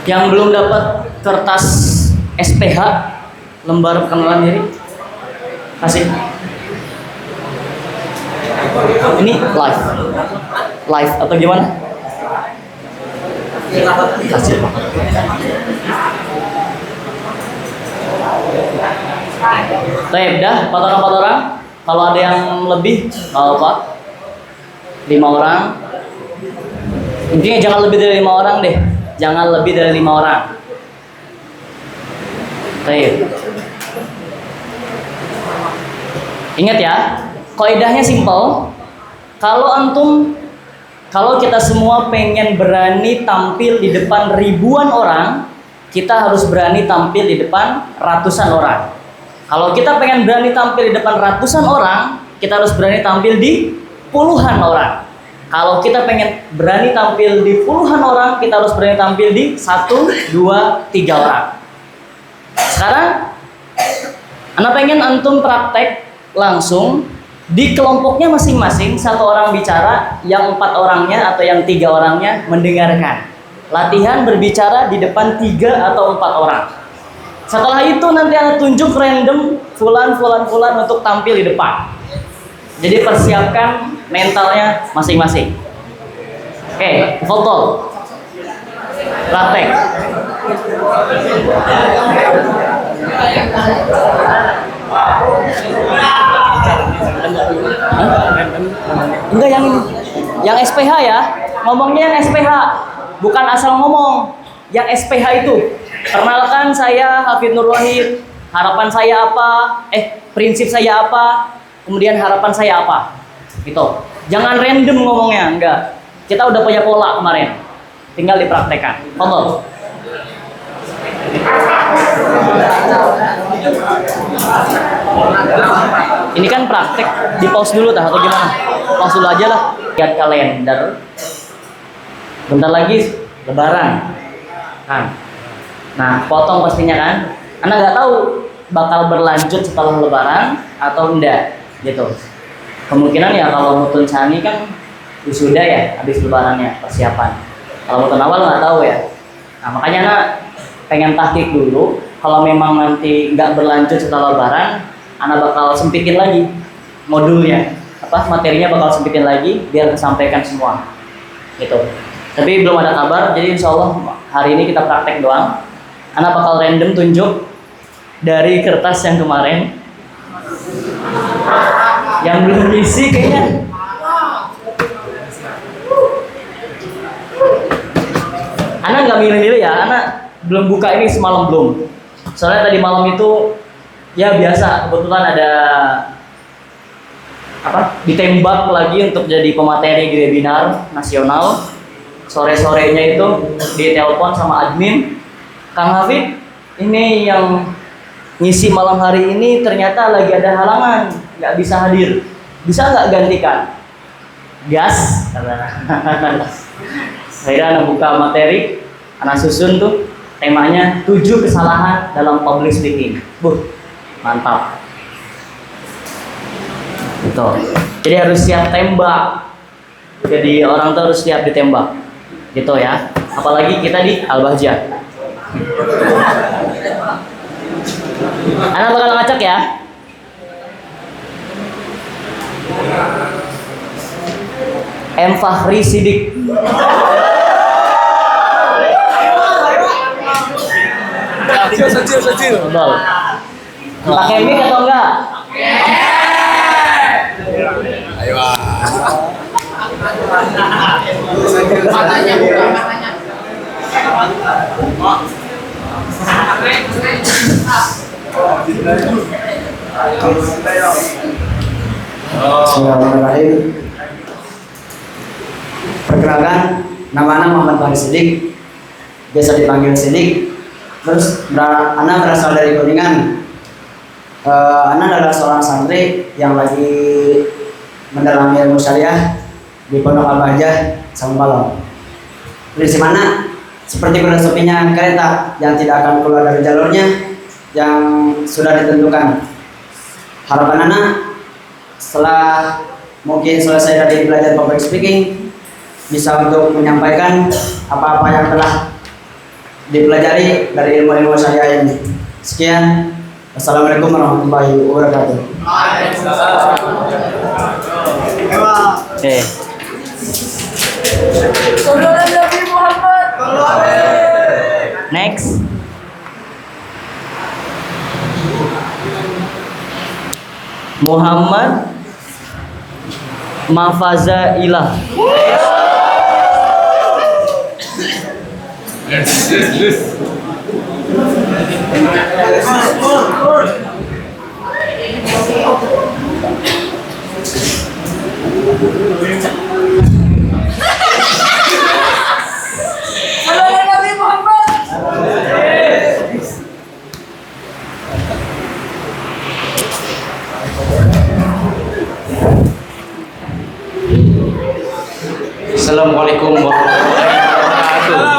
Yang belum dapat kertas SPH lembar perkenalan diri, kasih. Ini live atau gimana? Kasih. Baik, dah 4 orang. Kalau ada yang lebih, apa? 5 orang. Intinya jangan lebih dari 5 orang deh. Jangan lebih dari 5 orang. Baik. Ingat ya, kaidahnya simpel. Kalau kita semua pengen berani tampil di depan ribuan orang, kita harus berani tampil di depan ratusan orang. Kalau kita pengen berani tampil di depan ratusan orang, kita harus berani tampil di puluhan orang. Kalau kita pengen berani tampil di puluhan orang, kita harus berani tampil di 1, 2, 3 orang. Sekarang, Anda pengen antum praktek langsung di kelompoknya masing-masing, 1 orang bicara, yang 4 orangnya atau yang 3 orangnya mendengarkan. Latihan berbicara di depan 3 atau 4 orang. Setelah itu nanti Anda tunjuk random fulan untuk tampil di depan. Jadi persiapkan mentalnya masing-masing. Oke, foto. Praktek. Enggak yang ini. Yang SPH ya. Ngomongnya yang SPH. Bukan asal ngomong. Yang SPH itu. Perkenalkan, saya Hafid Nur Wahid. Harapan saya apa? Prinsip saya apa? Kemudian harapan saya apa? Gitu. Jangan random ngomongnya, enggak. Kita udah punya pola kemarin. Tinggal dipraktekkan. Foto. Ini kan praktek, di pause dulu atau gimana? Pause dulu aja lah. Lihat kalender. Bentar lagi Lebaran. Nah, potong pastinya kan. Anda nggak tahu bakal berlanjut setelah Lebaran atau enggak, gitu. Kemungkinan ya kalau mutun sani kan wisuda ya, habis Lebarannya persiapan. Kalau mutun awal nggak tahu ya. Nah, makanya Anda pengen tahqiq dulu. Kalau memang nanti nggak berlanjut setelah Lebaran, Anda bakal sempitin lagi modulnya, materinya bakal sempitin lagi biar kesampaikan semua, gitu. Tapi belum ada kabar, jadi insya Allah hari ini kita praktek doang. Anda bakal random tunjuk dari kertas yang kemarin, yang belum diisi kayaknya. Anda nggak milih-milih ya, Anda belum buka ini semalam belum. Soalnya tadi malam itu ya biasa, kebetulan ada ditembak lagi untuk jadi pemateri di webinar nasional. Sore-sorenya itu ditelepon sama admin, Kang Hafid, ini yang ngisi malam hari ini ternyata lagi ada halangan, nggak bisa hadir. Bisa nggak gantikan? Gas, akhirnya Anda buka materi, Anda susun tuh temanya 7 kesalahan dalam public speaking. Mantap. Gitu. Jadi harus siap tembak. Jadi orang tuh harus siap ditembak. Gitu ya. Apalagi kita di Al-Bahjah. Anda bakal ngacak ya. M. Fahri Sidik. Kecil. Betul. Pakai mic atau enggak? Ayo. Matanya bukan matanya. Bismillahirrahmanirrahim. Perkenalkan, nama Ana Muhammad Fahri Sidik, biasa dipanggil Sidik. Terus Ana berasal dari Kuningan. Ana adalah seorang santri yang lagi mendalami ilmu syariah di Pondok Al-Bahjah, Sampalong. Prinsip Ana seperti filosofinya kereta yang tidak akan keluar dari jalurnya yang sudah ditentukan. Harapan Ana setelah mungkin selesai dari belajar public speaking bisa untuk menyampaikan apa-apa yang telah dipelajari dari ilmu-ilmu saya ini. Sekian. Assalamualaikum warahmatullahi wabarakatuh. Oke. Saudara Nabi Muhammad. Next. Muhammad Mafaza Ilah. Saudara Nabi Muhammad. Assalamualaikum warahmatullahi wabarakatuh.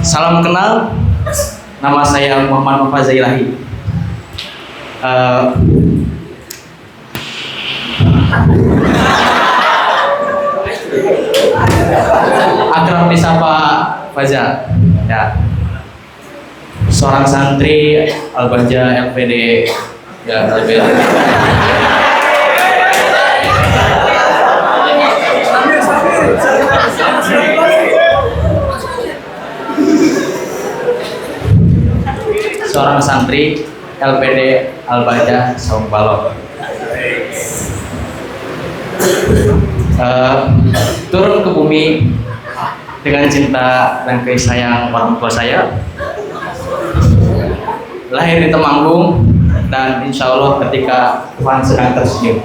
Salam kenal, nama saya Muhammad Mafaza Ilahi. Akrab disapa Faza. Ya. Seorang santri Al-Bahjah LPD ya LPD. Seorang santri LPD Al-Bahjah Saung Balok. Turun ke bumi dengan cinta dan kasih sayang orang tua saya. Lahir di Temanggung dan insya Allah ketika Tuhan sedang tersenyum.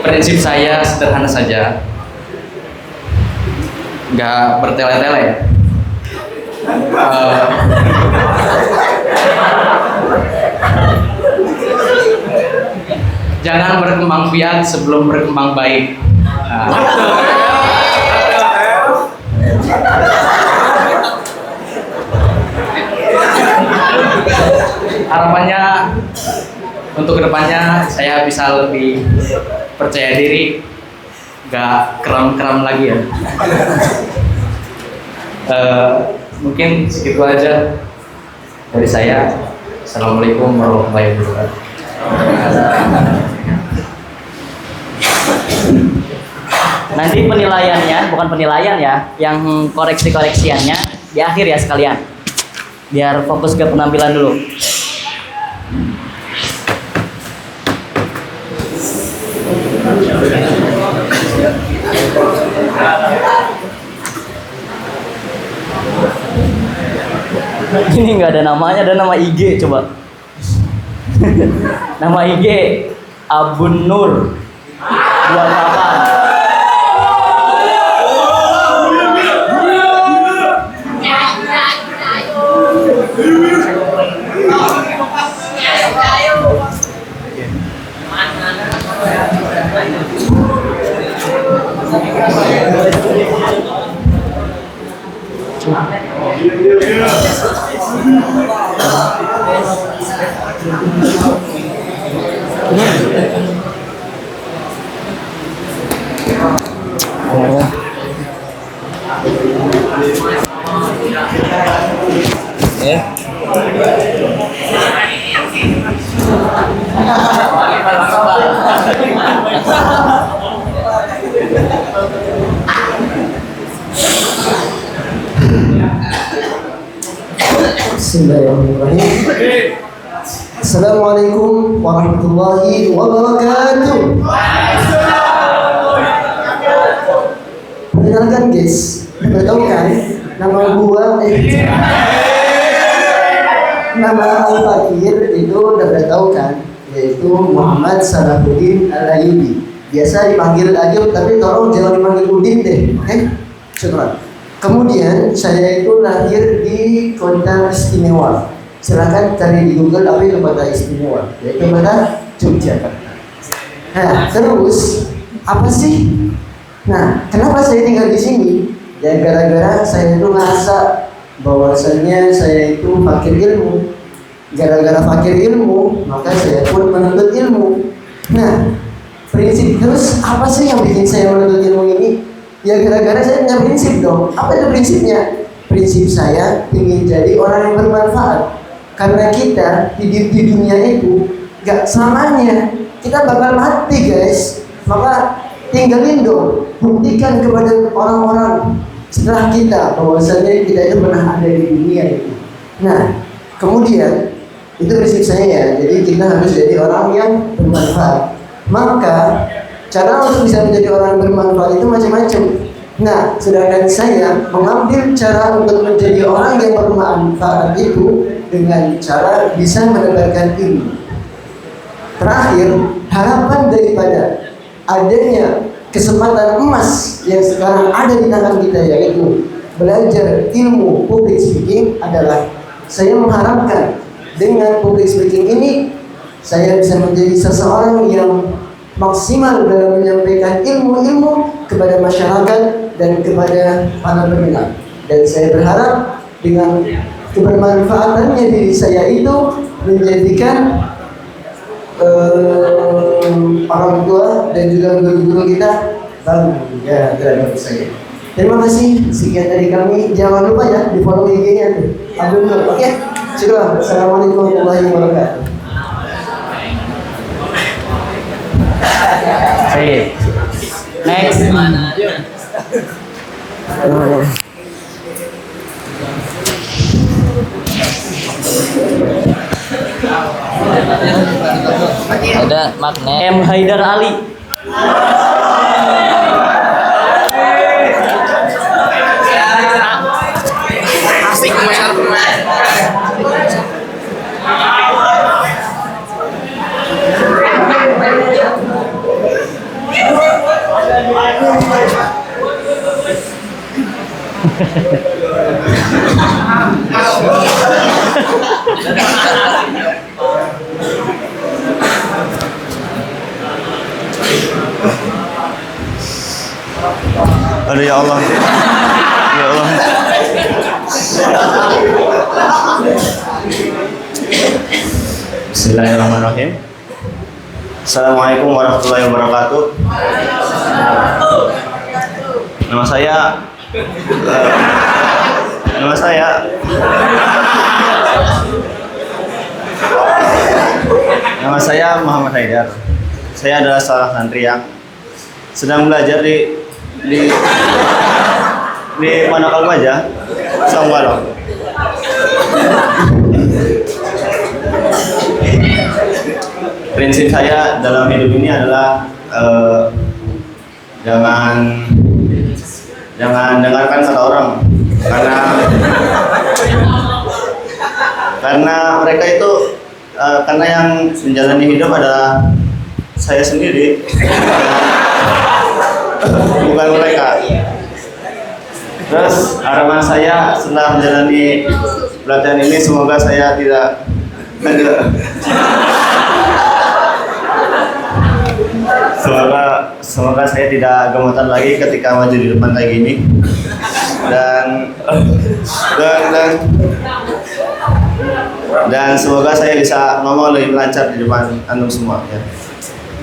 Prinsip saya sederhana saja, nggak bertele-tele. Jangan berkembang biak sebelum berkembang baik. Harapannya untuk kedepannya saya bisa lebih percaya diri, nggak kram-kram lagi ya. Mungkin segitu aja dari saya. Assalamualaikum warahmatullahi wabarakatuh. Nanti penilaiannya, bukan penilaian ya, yang koreksi-koreksiannya di akhir ya sekalian. Biar fokus ke penampilan dulu. Ini nggak ada namanya, ada nama IG coba. Nama IG Abun Nur 28. Bismillahirrahmanirrahim. Assalamualaikum warahmatullahi wabarakatuh. Perkenalkan guys, udah tahu kan nama gua nama Al-Fakir itu udah tahu kan, yaitu Muhammad Salahuddin Al-Ayyubi. Biasa dipanggil Ayub, tapi tolong jangan dipanggil Udin deh, oke? Syukur. Kemudian saya itu lahir di kota istimewa. Silakan cari di Google apa itu kota istimewa, yaitu kota Yogyakarta. Nah, terus apa sih? Nah, kenapa saya tinggal di sini? Ya gara-gara saya itu ngerasa bahwasanya saya itu fakir ilmu. Gara-gara fakir ilmu, maka saya pun menuntut ilmu. Nah, prinsip terus apa sih yang bikin saya menuntut ilmu ini? Ya gara-gara saya punya prinsip dong. Apa itu prinsipnya? Prinsip saya ingin jadi orang yang bermanfaat. Karena kita hidup di dunia itu gak selamanya. Kita bakal mati guys. Maka tinggalin dong, buktikan kepada orang-orang setelah kita bahwasanya kita itu pernah ada di dunia itu. Nah, kemudian itu prinsip saya ya. Jadi kita harus jadi orang yang bermanfaat. Maka cara untuk bisa menjadi orang yang bermanfaat itu macam-macam. Nah, sedangkan saya mengambil cara untuk menjadi orang yang bermanfaat itu dengan cara bisa menebarkan ilmu. Terakhir, harapan daripada adanya kesempatan emas yang sekarang ada di tangan kita, yaitu belajar ilmu public speaking, adalah saya mengharapkan dengan public speaking ini saya bisa menjadi seseorang yang maksimal dalam menyampaikan ilmu-ilmu kepada masyarakat dan kepada para pendengar. Dan saya berharap dengan kebermanfaatannya diri saya itu menjadikan orang tua dan juga guru-guru kita bangga terhadap saya. Terima kasih, sekian dari kami. Jangan lupa ya di follow IG-nya tuh. Abdul Nur, oke? Syukur. Assalamualaikum warahmatullahi wabarakatuh. Oke. Next. Ada magnet. M. Haidar Ali. Aduh ya Allah. Ya Allah. Bismillahirrahmanirrahim. Assalamualaikum warahmatullahi wabarakatuh. Nama saya Nama saya Muhammad Haidar. Saya adalah seorang santri yang sedang belajar di Manakal Maja, Sambalo. Prinsip saya dalam hidup ini adalah jangan dengarkan kata orang, karena mereka itu karena yang menjalani hidup adalah saya sendiri, bukan mereka. Terus harapan saya setelah menjalani pelatihan ini, semoga saya tidak semoga saya tidak gemetar lagi ketika maju di depan kayak gini, dan semoga saya bisa ngomong lebih lancar di depan antum semua ya.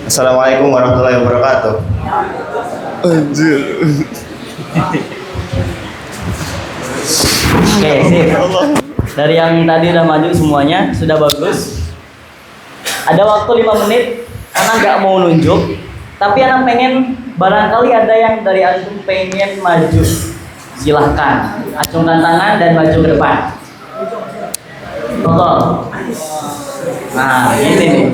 Assalamualaikum warahmatullahi wabarakatuh. Anjir. Oke, sip. Dari yang tadi udah maju semuanya sudah bagus. Ada waktu 5 menit. Anak nggak mau nunjuk, tapi anak pengen, barangkali ada yang dari antum pengen maju. Silahkan, acungkan tangan dan maju ke depan. Betul. Nah, ini nih.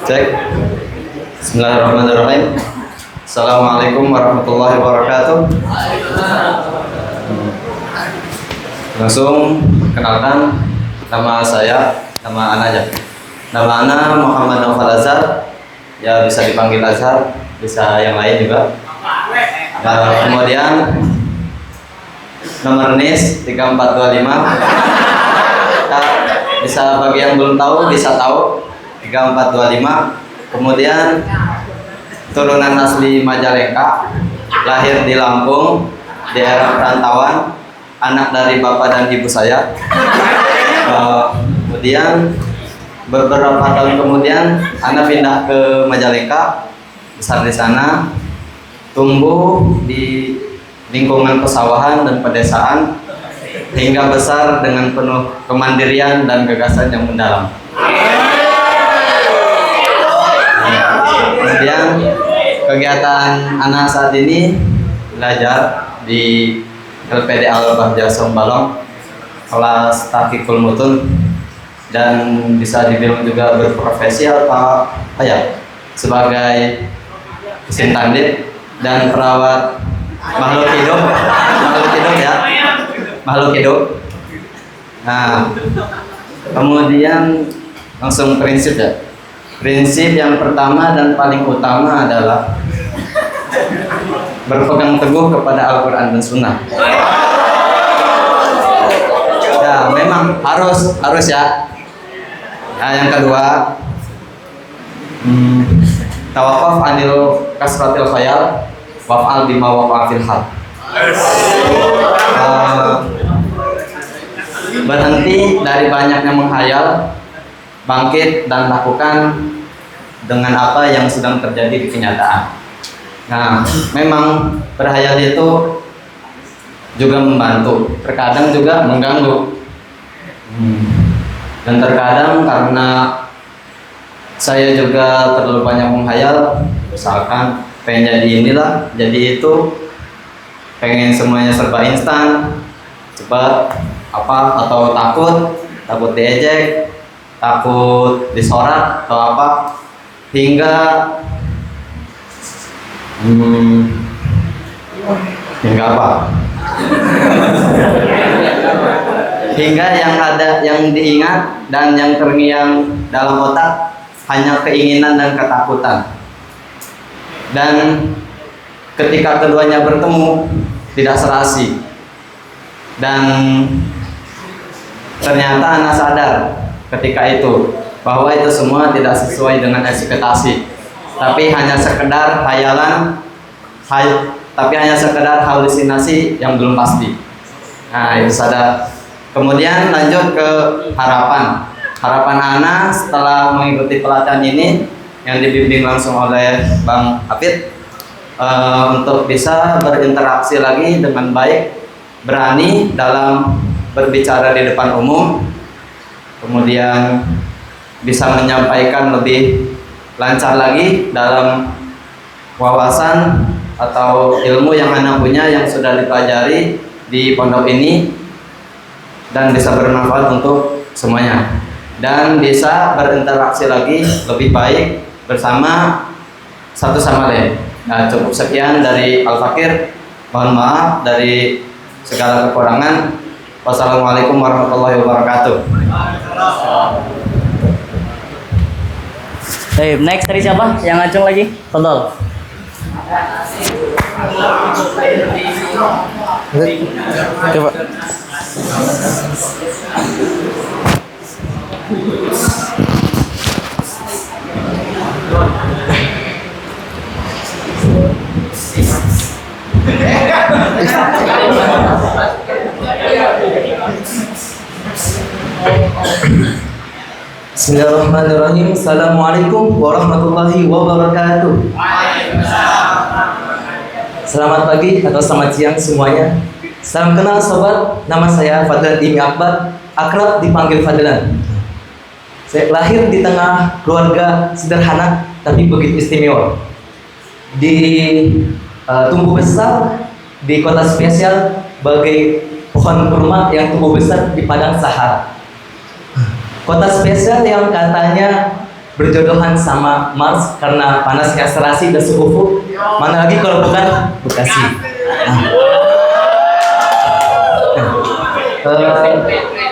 Cek. Bismillahirrahmanirrahim. Assalamualaikum warahmatullahi wabarakatuh. Langsung kenalkan, nama saya, nama Ana aja. Nama Ana Muhammad Naufal Azhar. Ya bisa dipanggil Azhar, bisa yang lain juga. Kemudian nomor NIS 3425. Nah, bisa bagi yang belum tahu bisa tahu 3425. Kemudian turunan asli Majalengka, lahir di Lampung, daerah perantauan, anak dari bapak dan ibu saya. Kemudian beberapa tahun kemudian anak pindah ke Majalengka, besar di sana, tumbuh di lingkungan pesawahan dan pedesaan hingga besar dengan penuh kemandirian dan gagasan yang mendalam. Kemudian kegiatan anak saat ini belajar di LPD Al-Bahjah Sombalong, kelas Tahqiqul Mutun, dan bisa dibilang juga berprofesi sebagai mesin tandit dan perawat makhluk hidup makhluk hidup. Nah, kemudian langsung prinsip ya. Prinsip yang pertama dan paling utama adalah berpegang teguh kepada Al-Quran dan Sunnah. Ya, memang harus ya. Nah, yang kedua, tawakuf anil kasratil khayal waf'al bima waqa'a fil hal. Berhenti dari banyaknya menghayal, bangkit dan lakukan dengan apa yang sedang terjadi di kenyataan. Nah, memang berhayal itu juga membantu, terkadang juga mengganggu. Dan terkadang karena saya juga terlalu banyak menghayal, misalkan pengen jadi inilah, jadi itu, pengen semuanya serba instan, cepat, atau takut diejek, takut disorak atau apa, hingga hingga yang diingat dan yang terngiang dalam otak hanya keinginan dan ketakutan. Dan ketika keduanya bertemu tidak serasi, dan ternyata anak sadar ketika itu bahwa itu semua tidak sesuai dengan ekspektasi, tapi hanya sekedar hayalan, tapi hanya sekedar halusinasi yang belum pasti. Nah, itu sadar. Kemudian lanjut ke harapan Ana setelah mengikuti pelatihan ini yang dibimbing langsung oleh Bang Hafid, untuk bisa berinteraksi lagi dengan baik, berani dalam berbicara di depan umum, kemudian bisa menyampaikan lebih lancar lagi dalam wawasan atau ilmu yang Ana punya yang sudah dipelajari di pondok ini, dan bisa bermanfaat untuk semuanya, dan bisa berinteraksi lagi lebih baik bersama satu sama lain. Nah, cukup sekian dari Al-Fakir. Mohon maaf dari segala kekurangan. Wassalamualaikum warahmatullahi wabarakatuh. Next tadi siapa? Yang ngacung lagi? Tolol. Coba. Bismillahirrahmanirrahim. Assalamualaikum warahmatullahi wabarakatuh. Selamat pagi atau selamat siang semuanya. Salam kenal sobat, nama saya Fadlan Imi Akbar, akrab dipanggil Fadlan. Saya lahir di tengah keluarga sederhana tapi begitu istimewa. Tumbuh besar di kota spesial bagai pohon kurma yang tumbuh besar di padang Sahara. Kota spesial yang katanya berjodohan sama Mars karena panasnya serasi dan suhu. Mana lagi kalau bukan Bekasi.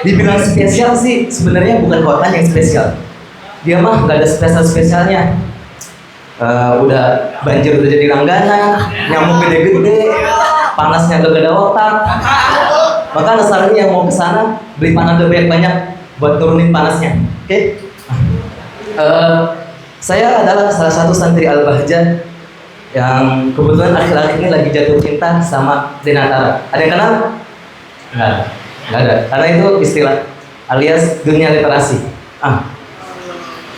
Dibilang spesial sih sebenarnya bukan kota yang spesial. Dia mah nggak ada spesialnya. Udah banjir udah jadi langganan, nyamuk gede-gede, panasnya gak ada otak. Maka sarannya yang mau ke sana beli panadol banyak-banyak buat turunin panasnya. Oke? Saya adalah salah satu santri Al-Bahjah yang kebetulan akhir-akhir ini lagi jatuh cinta sama Denatara. Ada yang kenal? Nggak ada. Karena itu istilah alias dunia literasi.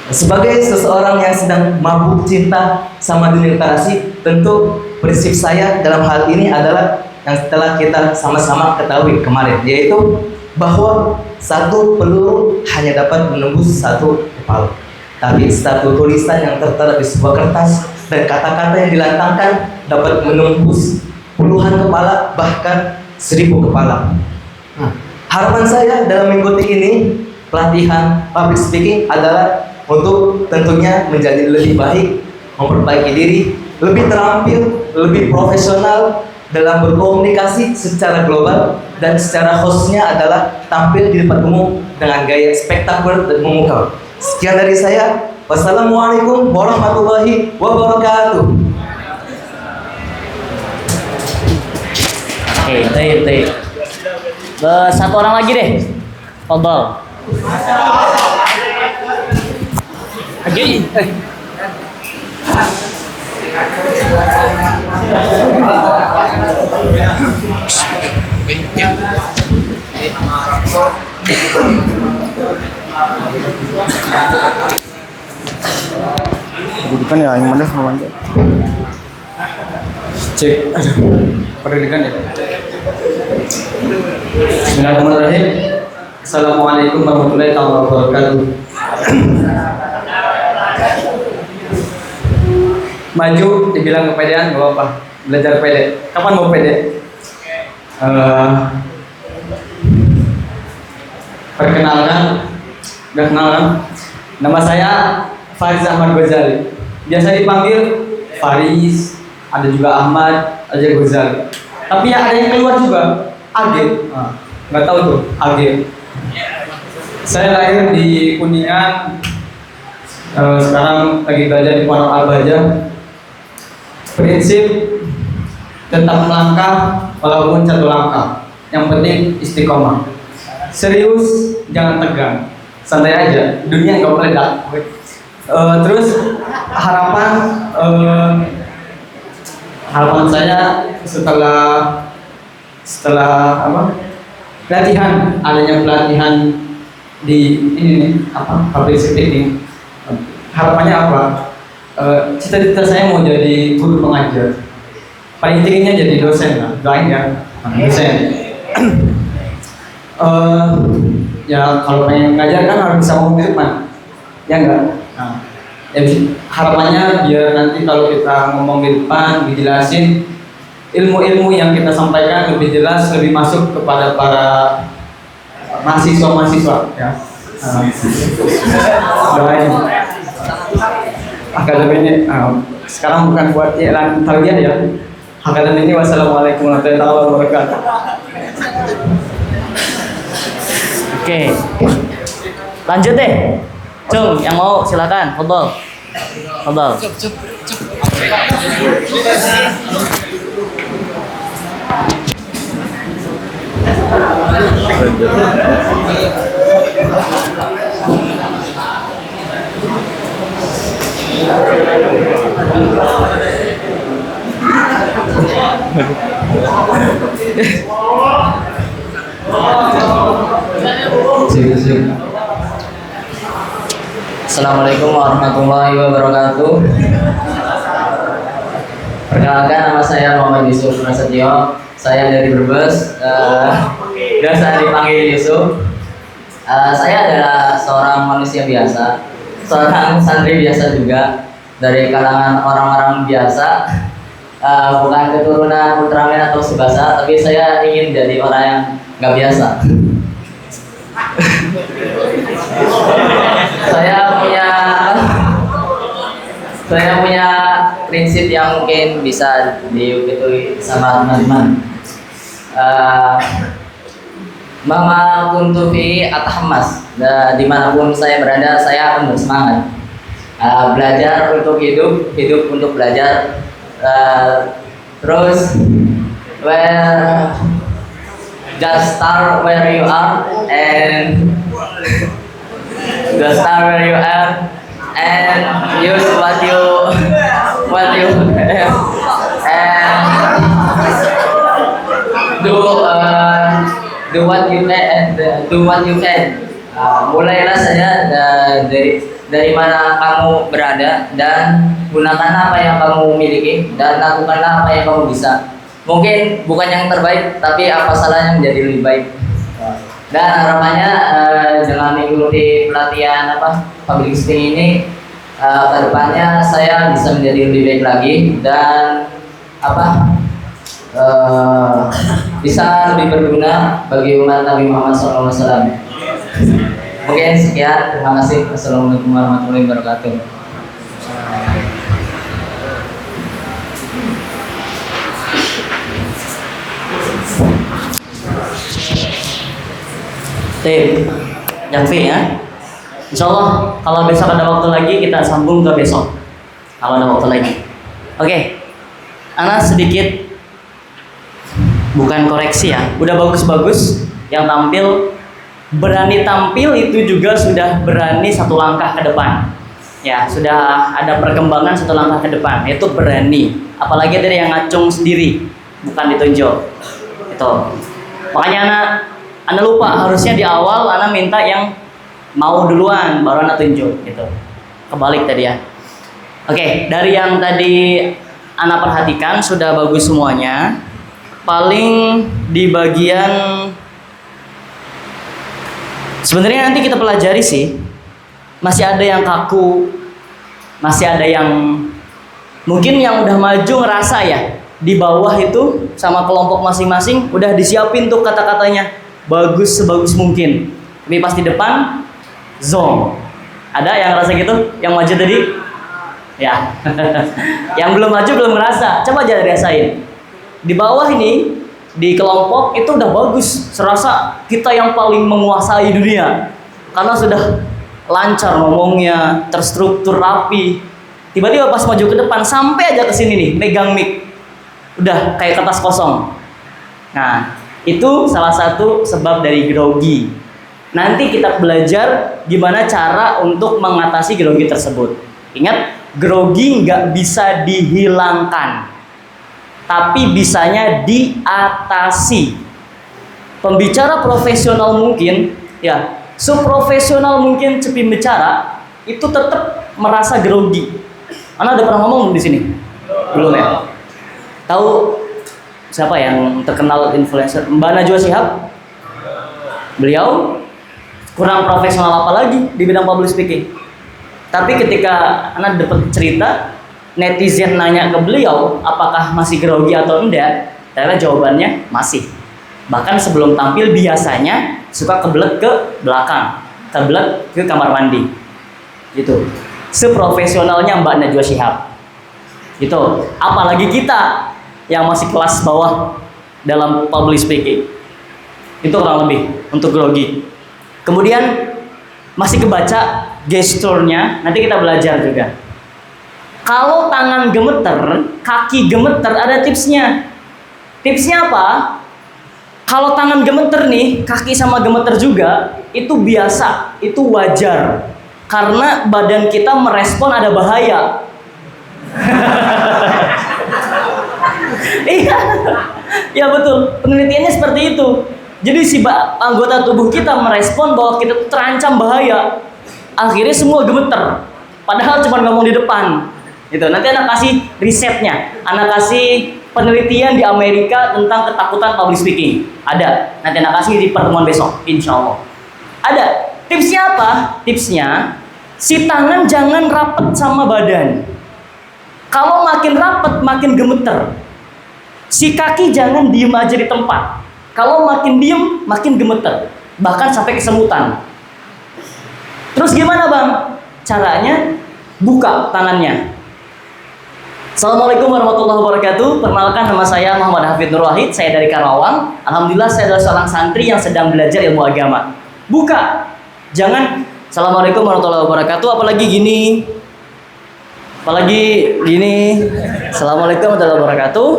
Sebagai seseorang yang sedang mabuk cinta sama dunia literasi, tentu prinsip saya dalam hal ini adalah yang setelah kita sama-sama ketahui kemarin, yaitu bahwa satu peluru hanya dapat menembus satu kepala, tapi satu tulisan yang tertera di sebuah kertas dan kata-kata yang dilantangkan dapat menembus puluhan kepala, bahkan 1000 kepala. Harapan saya dalam mengikuti ini pelatihan public speaking adalah untuk tentunya menjadi lebih baik, memperbaiki diri, lebih terampil, lebih profesional dalam berkomunikasi secara global, dan secara khususnya adalah tampil di depan umum dengan gaya spektakuler dan memukau. Sekian dari saya. Wassalamualaikum warahmatullahi wabarakatuh. Oke, baik. Satu orang lagi deh. Fadhal. Pendidikan ya, yang mana sama aja. Cek, pendidikan ya. Bismillahirrahmanirrahim. Assalamualaikum warahmatullahi wabarakatuh. Maju dibilang kepedean gak apa-apa, belajar pede. Kapan mau pede? Perkenalkan, udah kenal kan? Nama saya Faris Ahmad Ghazali. Biasa dipanggil Faris, ada juga Ahmad, ada Ghazali. Tapi ya ada yang keluar juga, Agil. Nggak tahu tuh, Agil. Saya lahir di Kuningan, sekarang lagi belajar di Pondok Al-Bahjah. Prinsip tetap melangkah walaupun satu langkah. Yang penting istiqomah. Serius, jangan tegang. Santai aja, dunia nggak meledak. Terus harapan saya setelah apa? Pelatihan, adanya pelatihan di ini nih, apa? Public speaking. Harapannya apa? Cita-cita saya mau jadi guru pengajar. Paling tingginya jadi dosen lah, doain ya, dosen. Ya kalau pengen ngajar kan harus bisa ngomong di depan, ya enggak? Ya, harapannya biar nanti kalau kita ngomong di depan, dijelasin ilmu-ilmu yang kita sampaikan lebih jelas, lebih masuk kepada para mahasiswa-mahasiswa ya. Doain. Akademi sekarang bukan buat iklan tarbiyah ya. Akademi ini. Wassalamualaikum warahmatullahi wabarakatuh. Oke. Lanjut deh. Cung, yang mau silakan. Fadhal. Assalamualaikum warahmatullahi wabarakatuh. Perkenalkan, nama saya Muhammad Yusuf Prasetyo. Saya dari Brebes. Biasa dipanggil Yusuf. Saya adalah seorang manusia biasa, seorang santri biasa juga, dari kalangan orang-orang biasa. Bukan keturunan Ultraman atau Subasa, tapi saya ingin jadi orang yang nggak biasa. Saya punya prinsip yang mungkin bisa diikuti sama teman-teman. Mama kuntu fi atahammas, dimanapun saya berada saya akan bersemangat. Belajar untuk hidup untuk belajar. Terus just start where you are and just start where you are and use what you have and do what you can and do what you can. Mulailah saja dari mana kamu berada dan gunakan apa yang kamu miliki dan lakukanlah apa yang kamu bisa. Mungkin bukan yang terbaik, tapi apa salahnya menjadi lebih baik. Dan harapannya dengan mengikuti pelatihan public speaking ini, kedepannya saya bisa menjadi lebih baik lagi dan bisa lebih berguna bagi umat Nabi Muhammad SAW. Mungkin sekian, terima kasih. Assalamualaikum warahmatullahi wabarakatuh. Yang V ya. Insya Allah kalau besok ada waktu lagi kita sambung ke besok. Kalau ada waktu lagi. Oke. Ana sedikit bukan koreksi ya. Udah bagus-bagus yang tampil. Berani tampil itu juga sudah berani satu langkah ke depan. Ya, sudah ada perkembangan satu langkah ke depan, yaitu berani. Apalagi dari yang ngacung sendiri, bukan ditunjuk. Itu. Makanya Ana lupa, harusnya di awal Ana minta yang mau duluan, baru Ana tunjuk gitu. Kebalik tadi ya. Oke, dari yang tadi Ana perhatikan sudah bagus semuanya. Paling di bagian sebenarnya nanti kita pelajari sih, masih ada yang kaku, masih ada yang mungkin yang udah maju ngerasa ya di bawah itu sama kelompok masing-masing udah disiapin tuh kata-katanya bagus sebagus mungkin, tapi pas di depan zong. Ada yang ngerasa gitu? Yang maju tadi? Ya. Yang belum maju belum ngerasa. Coba aja rasain. Di bawah ini di kelompok itu udah bagus, serasa kita yang paling menguasai dunia karena sudah lancar ngomongnya, terstruktur rapi. Tiba-tiba pas maju ke depan sampai aja ke sini nih, megang mic, udah kayak kertas kosong. Nah, itu salah satu sebab dari grogi. Nanti kita belajar gimana cara untuk mengatasi grogi tersebut. Ingat, grogi nggak bisa dihilangkan, tapi bisanya diatasi. Pembicara profesional mungkin, ya, seprofesional mungkin cepi bicara, itu tetap merasa grogi. Anda udah pernah ngomong di sini? Belum ya? Tahu siapa yang terkenal influencer? Mbak Najwa Shihab? Beliau kurang profesional apa lagi di bidang public speaking. Tapi ketika Anda dapat cerita, netizen nanya ke beliau apakah masih grogi atau enggak, ternyata jawabannya masih. Bahkan sebelum tampil biasanya suka kebelet ke belakang, kebelet ke kamar mandi gitu. Seprofesionalnya Mbak Najwa Shihab gitu. Apalagi kita yang masih kelas bawah dalam public speaking, itu kurang lebih untuk grogi. Kemudian masih kebaca gesturnya, nanti kita belajar juga. Kalau tangan gemeter, kaki gemeter, ada tipsnya. Tipsnya apa? Kalau tangan gemeter nih, kaki sama gemeter juga, itu biasa, itu wajar. Karena badan kita merespon ada bahaya. Iya, ya betul. Penelitiannya seperti itu. Jadi si anggota tubuh kita merespon bahwa kita terancam bahaya. Akhirnya semua gemeter. Padahal cuma ngomong di depan. Gitu. Nanti anak kasih risetnya, anak kasih penelitian di Amerika tentang ketakutan public speaking. Ada. Nanti anak kasih di pertemuan besok, insya Allah. Ada. Tipsnya apa? Tipsnya, si tangan jangan rapet sama badan. Kalau makin rapet, makin gemeter. Si kaki jangan diem aja di tempat. Kalau makin diem, makin gemeter. Bahkan sampai kesemutan. Terus gimana bang? Caranya, buka tangannya. Assalamualaikum warahmatullahi wabarakatuh. Perkenalkan, nama saya Muhammad Hafid Nur Wahid. Saya dari Karawang. Alhamdulillah saya adalah seorang santri yang sedang belajar ilmu agama. Buka. Jangan Assalamualaikum warahmatullahi wabarakatuh. Apalagi gini. Assalamualaikum warahmatullahi wabarakatuh.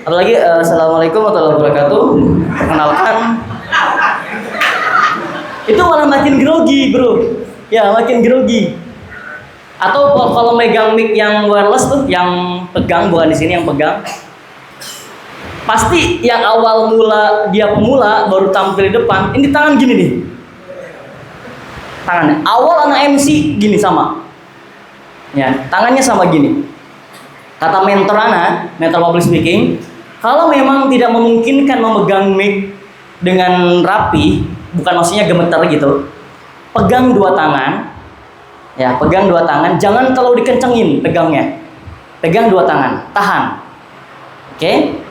Apalagi assalamualaikum warahmatullahi wabarakatuh. Perkenalkan. Itu malah makin grogi, bro. Ya, makin grogi. Atau kalau megang mic yang wireless tuh, yang pegang, bukan di sini yang pegang. Pasti yang awal mula dia pemula baru tampil di depan, ini tangan gini nih. Tangannya. Awal anak MC gini sama. Ya, tangannya sama gini. Kata mentor anak, mentor public speaking, kalau memang tidak memungkinkan memegang mic dengan rapi, bukan maksudnya gemeter gitu, pegang dua tangan. Ya, pegang dua tangan, jangan terlalu dikencengin pegangnya. Pegang dua tangan, tahan. Oke?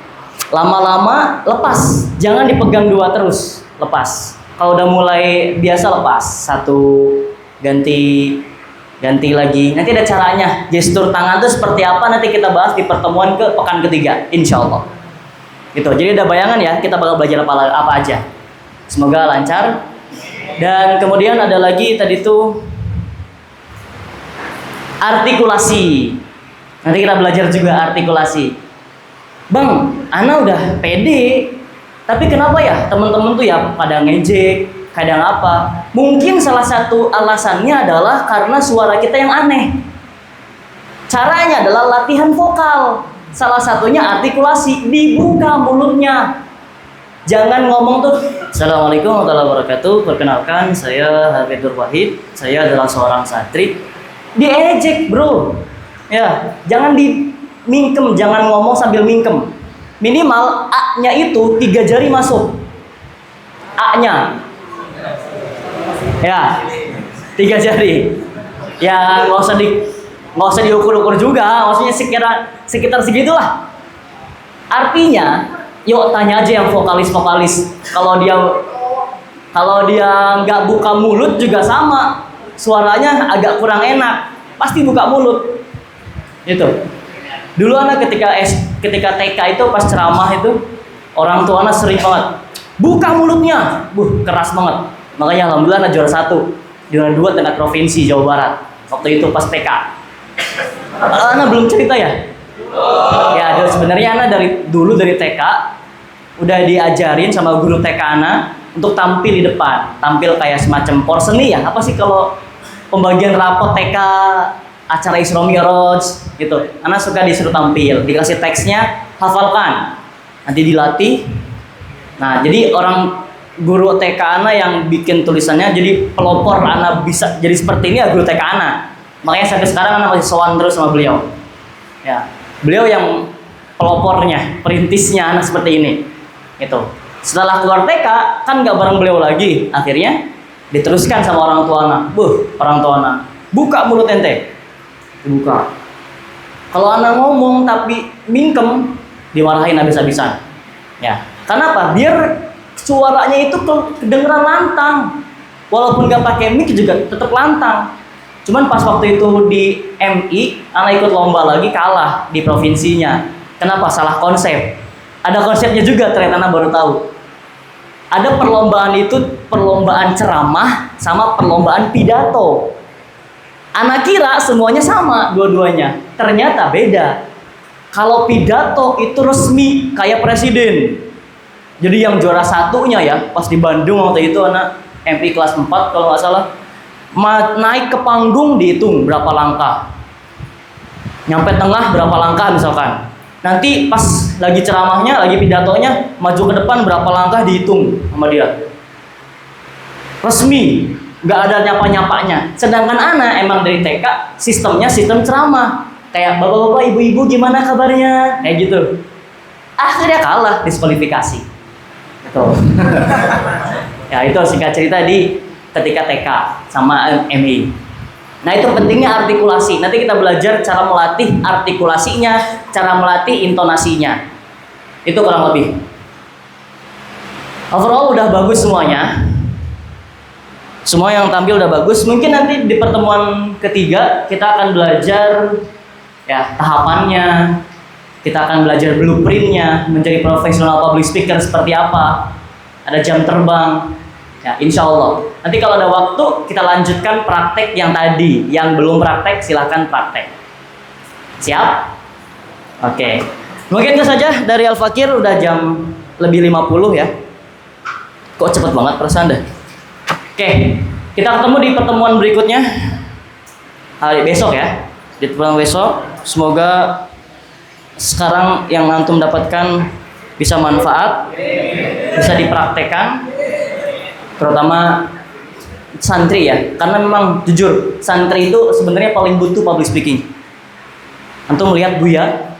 Lama-lama lepas, jangan dipegang dua terus, lepas. Kalau udah mulai biasa lepas, satu ganti lagi. Nanti ada caranya, gestur tangan itu seperti apa nanti kita bahas di pertemuan ke pekan ketiga, insya Allah. Gitu. Jadi ada bayangan ya, kita bakal belajar apa aja. Semoga lancar. Dan kemudian ada lagi tadi tuh artikulasi. Nanti kita belajar juga artikulasi. Bang, Ana udah pede, tapi kenapa ya teman-teman tuh ya pada ngejek, kadang apa? Mungkin salah satu alasannya adalah karena suara kita yang aneh. Caranya adalah latihan vokal. Salah satunya artikulasi, dibuka mulutnya. Jangan ngomong tuh, assalamualaikum warahmatullahi wabarakatuh. Perkenalkan, saya Hafidhur Wahid. Saya adalah seorang santri. Diejek, bro. Ya, jangan mingkem, jangan ngomong sambil mingkem. Minimal A-nya itu 3 jari masuk. A-nya. Ya, 3 jari. Ya, nggak usah diukur-ukur juga. Maksudnya sekitar segitulah. Artinya, yuk tanya aja yang vokalis. Kalau dia nggak buka mulut juga sama. Suaranya agak kurang enak. Pasti buka mulut. Itu. Dulu anak ketika TK itu pas ceramah itu orang tua anak sering banget buka mulutnya, keras banget. Makanya alhamdulillah anak juara 1, juara 2 tingkat provinsi Jawa Barat. Waktu itu pas TK. Anak belum cerita ya? Ya, sebenarnya anak dari TK udah diajarin sama guru TK anak untuk tampil di depan, tampil kayak semacam porseni ya. Apa sih kalau pembagian rapot TK? Acara Isra Mi'raj gitu. Anak suka disuruh tampil, dikasih teksnya, hafalkan. Nanti dilatih. Nah, jadi orang guru TK anak yang bikin tulisannya jadi pelopor anak bisa jadi seperti ini ya guru TK anak. Makanya sampai sekarang anak masih sowan terus sama beliau. Ya. Beliau yang pelopornya, perintisnya anak seperti ini. Gitu. Setelah keluar TK kan nggak bareng beliau lagi. Akhirnya diteruskan sama orang tua anak. Orang tua anak, buka mulut ente. Dibuka. Kalau anak ngomong tapi mingkem, dimarahin habis-habisan. Ya. Kenapa? Biar suaranya itu kedengeran lantang. Walaupun nggak pakai mic juga tetap lantang. Cuman pas waktu itu di MI, anak ikut lomba lagi kalah di provinsinya. Kenapa? Salah konsep. Ada konsepnya juga ternyata anak baru tahu. Ada perlombaan itu perlombaan ceramah sama perlombaan pidato. Anak kira semuanya sama dua-duanya, ternyata beda. Kalau pidato itu resmi kayak presiden. Jadi yang juara satunya ya, pas di Bandung waktu itu anak MI kelas 4 kalau nggak salah, naik ke panggung dihitung berapa langkah. Nyampe tengah berapa langkah misalkan. Nanti pas lagi ceramahnya, lagi pidatonya, maju ke depan berapa langkah dihitung sama dia. Resmi. Nggak ada nyapa-nyapanya. Sedangkan anak emang dari TK sistemnya sistem ceramah. Kayak bapak-bapak, ibu-ibu gimana kabarnya? Kayak gitu. Akhirnya kalah, diskualifikasi. Gitu. Ya itu singkat cerita di ketika TK sama MI. Nah itu pentingnya artikulasi. Nanti kita belajar cara melatih artikulasinya, cara melatih intonasinya. Itu kurang lebih. Overall udah bagus semuanya. Semua yang tampil udah bagus. Mungkin nanti di pertemuan ketiga kita akan belajar ya tahapannya. Kita akan belajar blueprintnya menjadi profesional public speaker seperti apa. Ada jam terbang. Ya, insya Allah. Nanti kalau ada waktu kita lanjutkan praktek yang tadi. Yang belum praktek silahkan praktek. Siap? Oke. Mungkin itu saja dari Al-Fakir, udah jam lebih 50 ya. Kok cepet banget perasaan dah. Oke, kita ketemu di pertemuan berikutnya hari besok ya. Di pertemuan besok, semoga sekarang yang antum dapatkan bisa manfaat, bisa dipraktekkan, terutama santri ya. Karena memang jujur, santri itu sebenarnya paling butuh public speaking. Antum lihat Buya,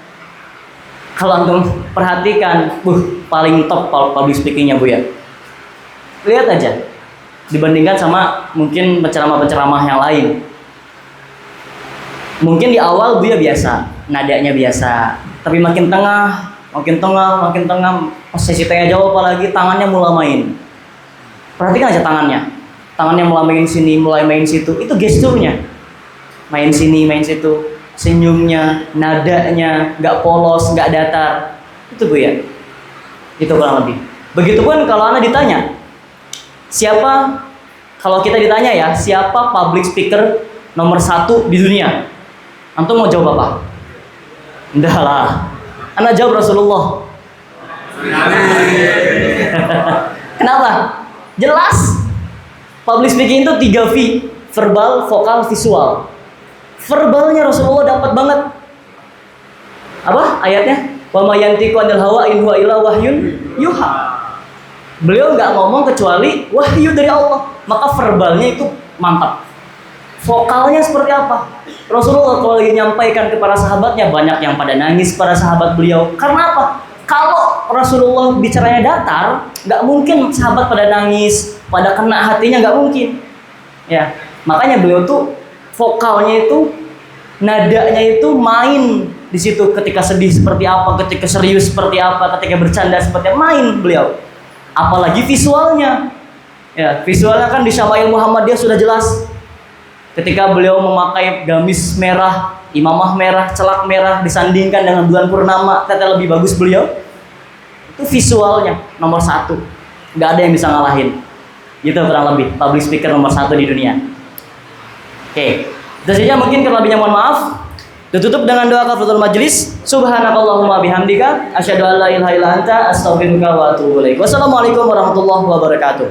kalau antum perhatikan, paling top public speakingnya Buya. Lihat aja, dibandingkan sama mungkin penceramah-penceramah yang lain. Mungkin di awal Buya biasa, nadanya biasa, tapi makin tengah, pas sesi tanya jawab apalagi tangannya mulai main. Perhatikan aja tangannya mulai main sini, mulai main situ. Itu gesturnya, main sini, main situ. Senyumnya, nadanya, nggak polos, nggak datar. Itu Buya. Itu kurang lebih. Begitupun kalau Anda ditanya, kalau kita ditanya ya, siapa public speaker nomor 1 di dunia? Antum mau jawab apa? Enggak lah. Anda jawab Rasulullah. Kenapa? Jelas. Public speaking itu 3 V, verbal, vokal, visual. Verbalnya Rasulullah dapat banget. Apa ayatnya? Wa may yantiqu anil hawa in huwa illa wahyun yuha. Beliau nggak ngomong kecuali wahyu dari Allah. Maka verbalnya itu mantap. Vokalnya seperti apa? Rasulullah kalau lagi nyampaikan kepada sahabatnya, banyak yang pada nangis para sahabat beliau. Karena apa? Kalau Rasulullah bicaranya datar, nggak mungkin sahabat pada nangis, pada kena hatinya, nggak mungkin. Ya, makanya beliau tuh vokalnya itu, nadanya itu main di situ. Ketika sedih seperti apa, ketika serius seperti apa, ketika bercanda seperti apa, main beliau. Apalagi visualnya. Ya, visualnya kan di Syama'il Muhammadiyah sudah jelas. Ketika beliau memakai gamis merah, imamah merah, celak merah, disandingkan dengan bulan purnama, ternyata lebih bagus beliau. Itu visualnya nomor 1. Nggak ada yang bisa ngalahin. Gitu kurang lebih public speaker nomor 1 di dunia. Oke, itu saja, mungkin kelebihnya mohon maaf. Ditutup dengan doa kafaratul majelis. Subhanakallahumma bihamdika asyhadu an la ilaha illa anta astaghfiruka wa atubu ilaik. Wassalamualaikum warahmatullahi wabarakatuh.